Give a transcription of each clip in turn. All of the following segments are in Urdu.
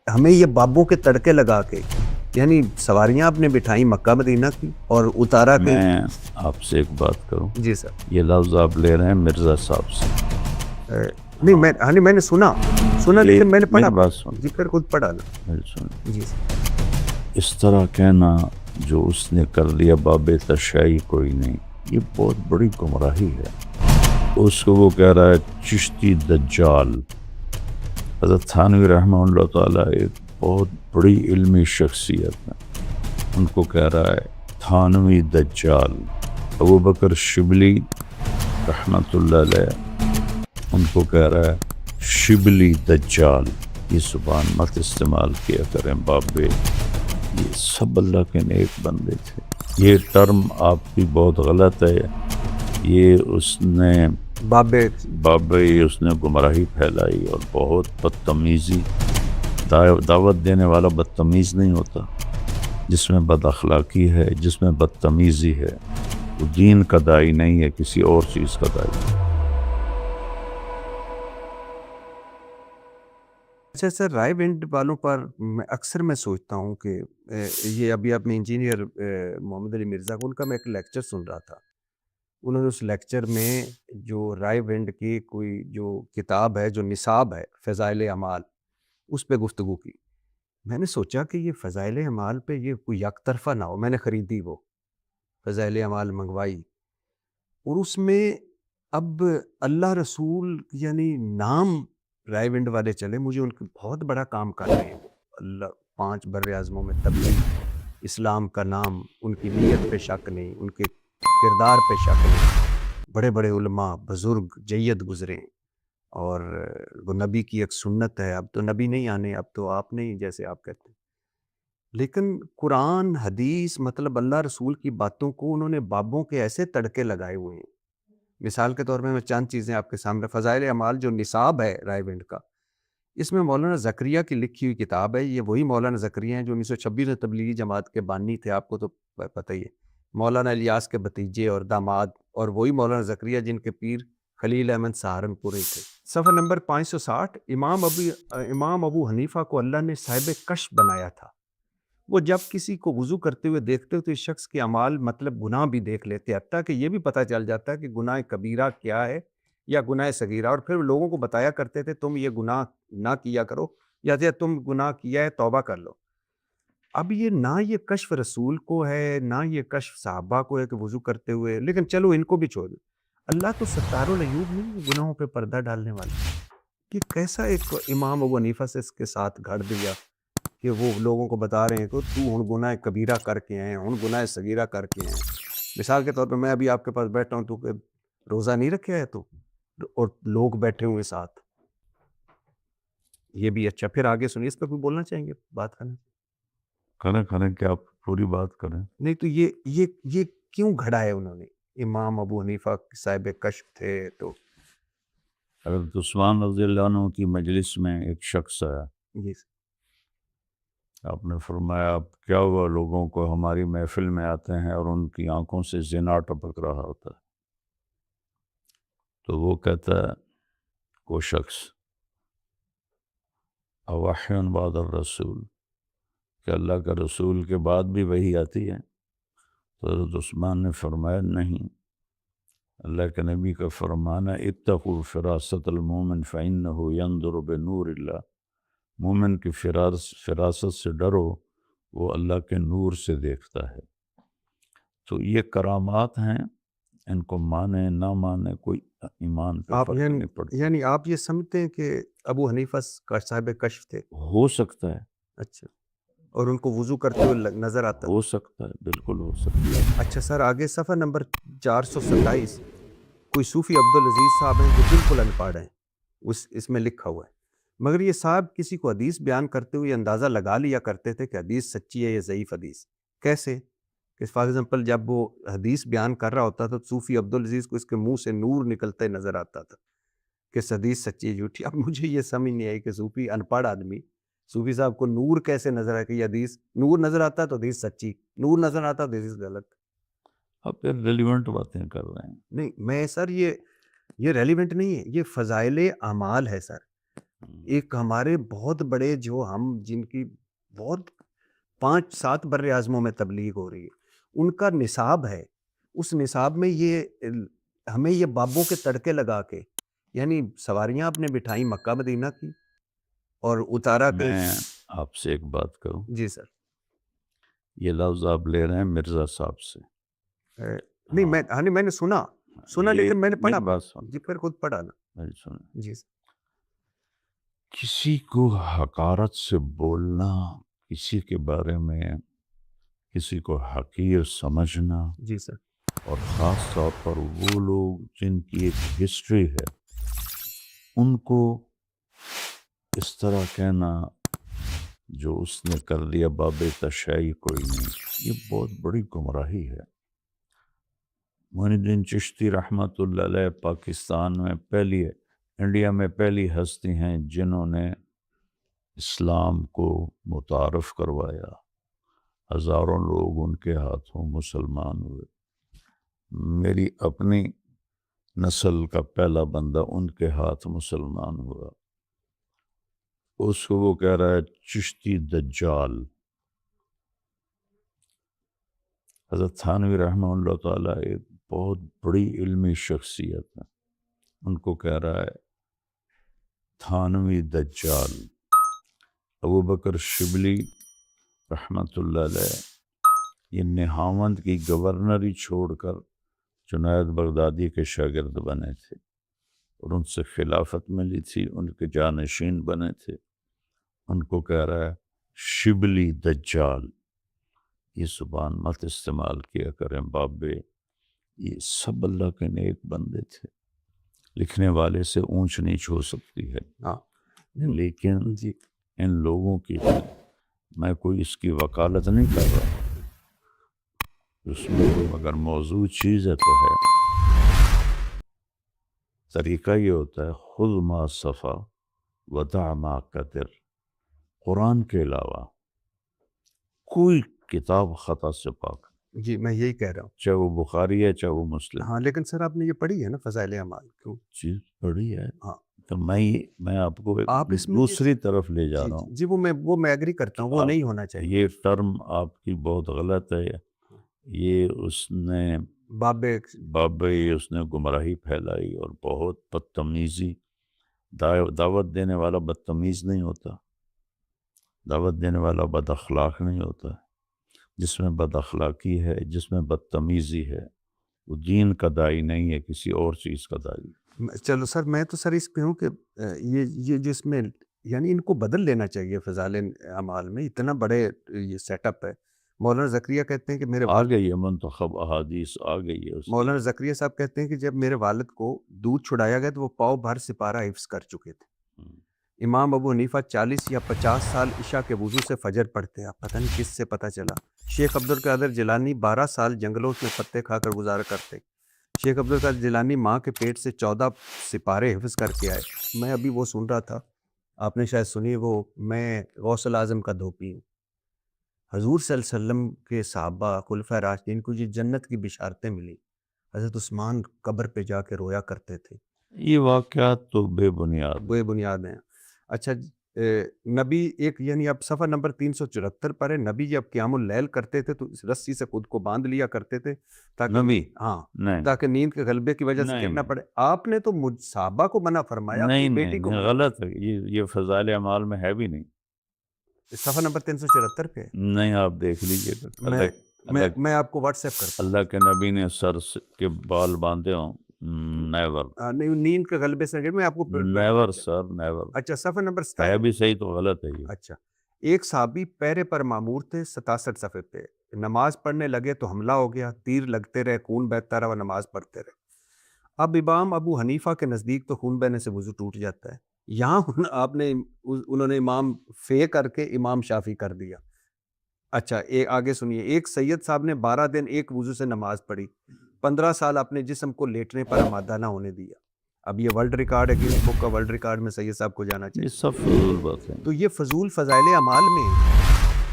ہمیں یہ بابوں کے تڑکے لگا کے، یعنی سواریاں آپ نے بٹھائی مکہ مدینہ کی اور اتارا کہ میں آپ سے ایک بات کروں، جی سر یہ لفظ آپ لے رہے ہیں مرزا صاحب سے. نہیں میں نے سنا یہ لیکن میں نے پڑھا میری بات سن، جی پھر خود پڑھا نا میری سن. جی سر اس طرح کہنا جو اس نے کر لیا باب تشیع کوئی نہیں، یہ بہت بڑی گمراہی ہے. اس کو وہ کہہ رہا ہے چشتی دجال. حضرت تھانوی رحمہ اللہ تعالیٰ ایک بہت بڑی علمی شخصیت ہے، ان کو کہہ رہا ہے تھانوی دجال. ابو بکر شبلی رحمۃ اللہ علیہ ان کو کہہ رہا ہے شبلی دجال. یہ زبان مت استعمال کیا کریں بابے، یہ سب اللہ کے نیک بندے تھے. یہ ٹرم آپ کی بہت غلط ہے، یہ اس نے بابے بابے اس نے گمراہی پھیلائی اور بہت بدتمیزی. دعوت دینے والا بدتمیز نہیں ہوتا، جس میں بد اخلاقی ہے، جس میں بدتمیزی ہے، وہ دین کا داعی نہیں ہے، کسی اور چیز کا داعی ہے. اچھا سر رائے ونڈ والوں پر اکثر میں سوچتا ہوں کہ یہ ابھی آپ نے انجینئر محمد علی مرزا کو ان کا میں ایک لیکچر سن رہا تھا. انہوں نے اس لیکچر میں جو رائے ونڈ کی کوئی جو کتاب ہے جو نصاب ہے فضائل اعمال اس پہ گفتگو کی. میں نے سوچا کہ یہ فضائل اعمال پہ یہ کوئی یک طرفہ نہ ہو. میں نے خریدی وہ فضائل اعمال منگوائی اور اس میں اب اللہ رسول یعنی نام رائے ونڈ والے چلے مجھے ان کے بہت بڑا کام کر رہے ہیں. اللہ 5 بر اعظموں میں تبلیغ اسلام کا نام، ان کی نیت پہ شک نہیں، ان کے کردار پہ شک نہیں. بڑے بڑے علماء بزرگ جید گزرے ہیں اور وہ نبی کی ایک سنت ہے. اب تو نبی نہیں آنے، اب تو آپ نہیں جیسے آپ کہتے ہیں. لیکن قرآن حدیث مطلب اللہ رسول کی باتوں کو انہوں نے بابوں کے ایسے تڑکے لگائے ہوئے ہیں. مثال کے طور پہ میں چند چیزیں آپ کے سامنے فضائل اعمال جو نصاب ہے رائے ونڈ کا، اس میں مولانا زکریا کی لکھی ہوئی کتاب ہے. یہ وہی مولانا زکریا ہیں جو 1926 میں تبلیغی جماعت کے بانی تھے، آپ کو تو پتہ ہی ہے. مولانا الیاس کے بھتیجے اور داماد، اور وہی مولانا زکریا جن کے پیر خلیل احمد سہارنپوری تھے. صفحہ نمبر 560. امام ابو حنیفہ کو اللہ نے صاحب کشف بنایا تھا. وہ جب کسی کو وضو کرتے ہوئے دیکھتے تو اس شخص کے اعمال مطلب گناہ بھی دیکھ لیتے، حتیٰ کہ یہ بھی پتہ چل جاتا ہے کہ گناہ کبیرہ کیا ہے یا گناہ صغیرہ. اور پھر لوگوں کو بتایا کرتے تھے تم یہ گناہ نہ کیا کرو یا تم گناہ کیا ہے توبہ کر لو. اب یہ نہ یہ کشف رسول کو ہے نہ یہ کشف صحابہ کو ہے کہ وضو کرتے ہوئے، لیکن چلو ان کو بھی چھوڑ دو. اللہ تو ستار العیوب نہیں ہے گناہوں پہ پردہ ڈالنے والا. کہ کیسا ایک امام ابو حنیفہ سے اس کے ساتھ گھڑ دیا کہ وہ لوگوں کو بتا رہے ہیں کہ تو ہن گناہ کبیرہ کر کے ہیں، ہن گناہ صغیرہ کر کے ہیں. مثال کے طور پہ میں ابھی آپ کے پاس بیٹھا ہوں تو کہ روزہ نہیں رکھا ہے تو، اور لوگ بیٹھے ہوئے ساتھ. یہ بھی اچھا. پھر آگے سنیے، اس پہ کوئی بولنا چاہیں گے بات کریں؟ کریں کہ آپ پوری بات کریں. نہیں تو یہ کیوں گھڑا ہے انہوں نے؟ امام ابو حنیفہ صاحب کشف تھے تو حضرت عثمان رضی اللہ عنہ کی مجلس میں ایک شخص آیا. جی آپ نے فرمایا اب کیا ہوا لوگوں کو ہماری محفل میں آتے ہیں اور ان کی آنکھوں سے زنا ٹپک رہا ہوتا ہے. تو وہ کہتا ہے وہ شخص اوحی بعد الرسول، کہ اللہ کا رسول کے بعد بھی وہی آتی ہے؟ تو حضرت عثمان نے فرمایا نہیں، اللہ کے نبی کا فرمانا اتقوا فراست المومن فإنه ينظر بنور اللہ. مومن کی فراست سے ڈرو، وہ اللہ کے نور سے دیکھتا ہے. تو یہ کرامات ہیں، ان کو مانے نہ مانے کوئی ایمان پہ آپ فرق نہیں پڑتا. یعنی آپ یہ سمجھتے ہیں کہ ابو حنیفہ کا صاحب کشف تھے؟ ہو سکتا ہے، اچھا. اور ان کو وضو کرتے ہوئے نظر آتا ہو سکتا ہے، بالکل ہو سکتا ہے. اچھا سر آگے صفحہ نمبر 427. کوئی صوفی عبدالعزیز صاحب ہیں جو بالکل ان پڑھ ہیں، اس میں لکھا ہوا ہے. مگر یہ صاحب کسی کو حدیث بیان کرتے ہوئے اندازہ لگا لیا کرتے تھے کہ حدیث سچی ہے یا ضعیف حدیث. کیسے کہ فار ایگزامپل جب وہ حدیث بیان کر رہا ہوتا تھا تو صوفی عبدالعزیز کو اس کے منہ سے نور نکلتے نظر آتا تھا کہ حدیث سچی ہے جھوٹی. اب مجھے یہ سمجھ نہیں آئی کہ صوفی ان پڑھ آدمی صوفی صاحب کو نور کیسے نظر آئے کہ یہ حدیث نور نظر آتا تو حدیث سچی، نور نظر آتا تو حدیث غلط. اب پھر ریلیونٹ باتیں کر رہے ہیں. نہیں میں سر یہ ریلیونٹ نہیں ہے، یہ فضائل اعمال ہے سر. ایک ہمارے بہت بڑے جو ہم جن کی بہت 5-7 بر اعظموں میں تبلیغ ہو رہی ہے، ان کا نصاب ہے، اس نصاب میں یہ ہمیں یہ بابوں کے تڑکے لگا کے، یعنی سواریاں آپ نے بٹھائی مکہ مدینہ کی اور اتارا کہ میں آپ سے ایک بات کروں، جی سر یہ لفظ آپ لے رہے ہیں مرزا صاحب سے. نہیں میں نے سنا یہ لیکن میں نے پڑھا میری بات سن، جی پھر خود پڑھا نا میری سنیں. جی سر کسی کو حقارت سے بولنا، کسی کے بارے میں کسی کو حقیر سمجھنا، جی سر اور خاص طور پر وہ لوگ جن کی ایک ہسٹری ہے ان کو اس طرح کہنا جو اس نے کر لیا باب تشیع کوئی نہیں، یہ بہت بڑی گمراہی ہے. معین الدین چشتی رحمۃ اللہ علیہ پاکستان میں انڈیا میں پہلی ہستی ہیں جنہوں نے اسلام کو متعارف کروایا. ہزاروں لوگ ان کے ہاتھوں مسلمان ہوئے. میری اپنی نسل کا پہلا بندہ ان کے ہاتھ مسلمان ہوا. اس کو وہ کہہ رہا ہے چشتی دجال. حضرت تھانوی رحمہ اللہ تعالیٰ ایک بہت بڑی علمی شخصیت ہے، ان کو کہہ رہا ہے تھانوی دجال. ابو بکر شبلی رحمۃ اللہ علیہ یہ نہاوند کی گورنری چھوڑ کر جنید بغدادی کے شاگرد بنے تھے اور ان سے خلافت ملی تھی، ان کے جانشین بنے تھے. ان کو کہہ رہا ہے شبلی دجال. یہ زبان مت استعمال کیا کریں بابے، یہ سب اللہ کے نیک بندے تھے، لکھنے والے سے اونچ نیچ ہو سکتی ہے، ہاں لیکن جی ان لوگوں کی میں کوئی اس کی وکالت نہیں کر رہا، اس میں کوئی مگر موضوع چیز ہے تو ہے. طریقہ یہ ہوتا ہے خذ ما صفا ودع ما قدر. قرآن کے علاوہ کوئی کتاب خطا سے پاک، جی میں یہی کہہ رہا ہوں. چاہے وہ بخاری ہے چاہے وہ مسلم. ہاں لیکن سر آپ نے یہ پڑھی ہے نا فضائل اعمال کیوں؟ چیز بڑی ہے. ہاں تو میں آپ کو ایک آپ اس میں دوسری طرف لے جا جی رہا ہوں. جی وہ میں ایگری کرتا ہوں، وہ نہیں ہونا چاہیے. یہ ٹرم آپ کی بہت غلط ہے. یہ اس نے بابے اس نے گمراہی پھیلائی اور بہت بدتمیزی. دعوت دینے والا بدتمیز نہیں ہوتا، دعوت دینے والا بد اخلاق نہیں ہوتا. جس میں بد اخلاقی ہے، جس میں بدتمیزی ہے، وہ دین کا داعی نہیں ہے، کسی اور چیز کا داعی. چلو سر میں تو سر اس پہ ہوں کہ یہ جس میں یعنی ان کو بدل لینا چاہیے فضائل اعمال میں. اتنا بڑے یہ سیٹ اپ ہے. مولانا زکریا کہتے ہیں کہ میرے آ گئی ہے منتخب احادیث آ گئی ہے. مولانا زکریا صاحب کہتے ہیں کہ جب میرے والد کو دودھ چھڑایا گیا تو وہ پاؤ بھر سپارہ حفظ کر چکے تھے. امام ابو حنیفہ 40 یا 50 سال عشاء کے وضو سے فجر پڑھتے. آپ پتہ نہیں کس سے پتہ چلا. شیخ عبدالقادر جیلانی 12 سال جنگلوں میں پتے کھا کر گزارا کرتے. شیخ عبدالقادر جیلانی ماں کے پیٹ سے 14 سپارے حفظ کر کے آئے. میں ابھی وہ سن رہا تھا، آپ نے شاید سنی، وہ میں غوث الاعظم کا دھوپی ہوں. حضور صلی اللہ علیہ وسلم کے صحابہ خلفائے راشدین کو یہ جنت کی بشارتیں ملی. حضرت عثمان قبر پہ جا کے رویا کرتے تھے. یہ واقعات تو بے بنیاد ہیں. اچھا نبی ایک یعنی اب صفحہ نمبر 374 پر ہے. نبی جب قیام اللیل کرتے تھے تو اس رسی سے خود کو باندھ لیا کرتے تھے تاکہ نبی ہاں تاکہ نیند کے غلبے کی وجہ سے گرنا پڑے. آپ نے تو صحابہ کو منع فرمایا، اپنی بیٹی کو منع. غلط ہے. یہ فضائل اعمال میں ہے بھی نہیں. صفحہ نمبر 374 پہ نہیں، آپ دیکھ لیجئے. میں آپ کو واٹس ایپ کرتا ہوں. اللہ کے نبی نے سر کے بال باندھے ہوں. نیور. نہیں نیند کے غلبے سے میں آپ کو نیور سر نیور. اچھا صفحہ نمبر ہے بھی صحیح تو غلط ہے یہ. اچھا ایک صحابی پیرے پر معمور تھے. 67 صفحے پہ نماز پڑھنے لگے تو حملہ ہو گیا. تیر لگتے رہے، خون بہتا رہا، وہ نماز پڑھتے رہے. اب امام ابو حنیفہ کے نزدیک تو خون بہنے سے وضو ٹوٹ جاتا ہے. یہاں انہوں نے امام فے کر کے امام شافی کر دیا. اچھا آگے سنیے. ایک سید صاحب نے 12 دن ایک وضو سے نماز پڑھی. 15 سال اپنے جسم کو لیٹنے پر آمادہ نہ ہونے دیا. اب یہ ورلڈ ریکارڈ ہے، گنس بک کا ورلڈ ریکارڈ میں سید صاحب کو جانا چاہیے. یہ سب فضول بات ہے. تو یہ فضول فضائل اعمال میں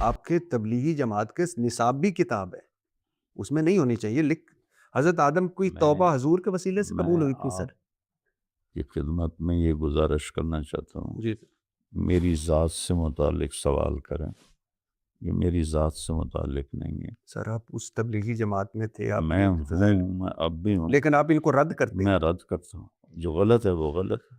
آپ کے تبلیغی جماعت کے نصاب بھی کتاب ہے، اس میں نہیں ہونی چاہیے. حضرت آدم کی توبہ حضور کے وسیلے سے قبول ہوئی تھی سر. کی خدمت میں یہ گزارش کرنا چاہتا ہوں، جی میری ذات سے متعلق سوال کریں، یہ میری ذات سے متعلق نہیں ہے۔ سر، آپ اس تبلیغی جماعت میں تھے، آپ میں ہوں، میں اب بھی ہوں، لیکن آپ ان کو رد کرتے ہیں۔ میں رد کرتا ہوں، جو غلط ہے وہ غلط ہے۔